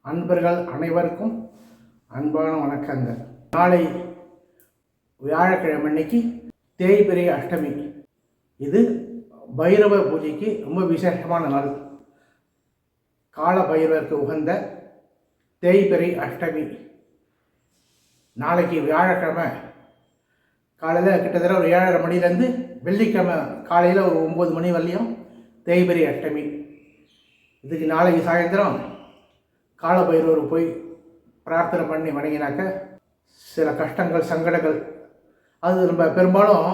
அன்பர்கள் அனைவருக்கும் அன்பான வணக்கங்கள். நாளை வியாழக்கிழமை அன்னைக்கு தேய்பிறை அஷ்டமி. இது பைரவ பூஜைக்கு ரொம்ப விசேஷமான நாள். கால பைரவருக்கு உகந்த தேய்பிறை அஷ்டமி நாளைக்கு வியாழக்கிழமை காலையில் கிட்டத்தட்ட ஒரு 7:30 மணிலேருந்து வெள்ளிக்கிழமை காலையில் ஒரு 9 மணி வரலையும் தேய்பிறை அஷ்டமி. இதுக்கு நாளைக்கு சாயந்தரம் கால பைரவர் போய் பிரார்த்தனை பண்ணி வணங்கினாக்க சில கஷ்டங்கள் சங்கடங்கள், அது நம்ம பெரும்பாலும்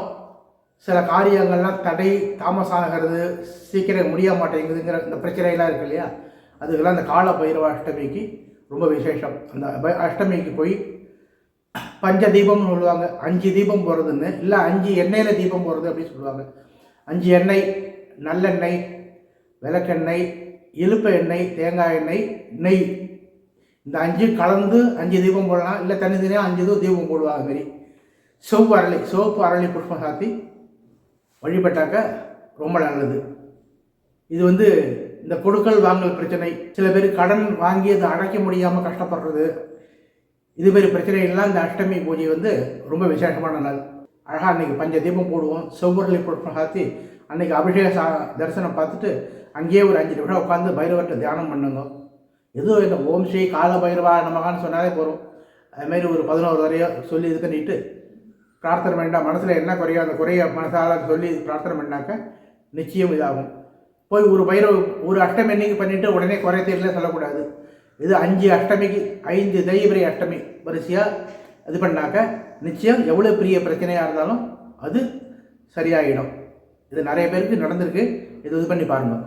சில காரியங்கள்லாம் தடை தாமசாகிறது, சீக்கிரம் முடிய மாட்டேங்குதுங்கிற இந்த பிரச்சனைலாம் இருக்கு இல்லையா, அதுக்கெல்லாம் அந்த கால பைரவ அஷ்டமிக்கு ரொம்ப விசேஷம். அந்த அஷ்டமிக்கு போய் பஞ்ச தீபம்னு சொல்லுவாங்க. 5 தீபம் போகிறதுன்னு இல்லை, 5 எண்ணெயில் தீபம் போகிறது அப்படின்னு சொல்லுவாங்க. 5 எண்ணெய், நல்லெண்ணெய், விளக்கெண்ணெய், இலுப்ப எண்ணெய், தேங்காய் எண்ணெய், நெய், இந்த 5 கலந்து 5 தீபம் போடலாம். இல்லை தனித்தனியாக 5 தீபம் போடுவாங்க. அதுமாரி சிவப்பு அரளி புஷ்பம் சாத்தி வழிபட்டாக்க ரொம்ப நல்லது. இது இந்த கொடுக்கல் வாங்கல் பிரச்சனை, சில பேர் கடன் வாங்கி அதை அடைக்க முடியாமல் கஷ்டப்படுறது, இதுமாரி பிரச்சனைகள்லாம் இந்த அஷ்டமி பூஜை ரொம்ப விசேஷமான நாள். அழகாக அன்றைக்கி பஞ்ச தீபம் போடுவோம். சிவரளி புஷ்பம் சாத்தி அன்றைக்கி அபிஷேக தரிசனம் பார்த்துட்டு அங்கேயே ஒரு 5 நிமிஷம் உட்காந்து பைரவர்கிட்ட தியானம் பண்ணுங்க. எதுவும் இந்த ஓம் ஸ்ரீ கால பைரவா நமகான்னு சொன்னாலே போகிறோம். அதுமாரி ஒரு 11 வரையோ சொல்லி இது பண்ணிட்டு பிரார்த்தனை பண்ணிட்டா மனசில் என்ன குறையோ அந்த குறைய மனசால சொல்லி பிரார்த்தனை பண்ணாக்க நிச்சயம் இதாகும். போய் ஒரு அஷ்டமி அன்னைக்கு பண்ணிவிட்டு உடனே குறை தெரியல சொல்லக்கூடாது. இது 5 அஷ்டமிக்கு 5 தேய்பிறை அஷ்டமி வரிசையாக இது பண்ணாக்க நிச்சயம் எவ்வளோ பெரிய பிரச்சனையாக இருந்தாலும் அது சரியாகிடும். இது நிறைய பேருக்கு நடந்திருக்கு. இது பண்ணி பாருங்கள்.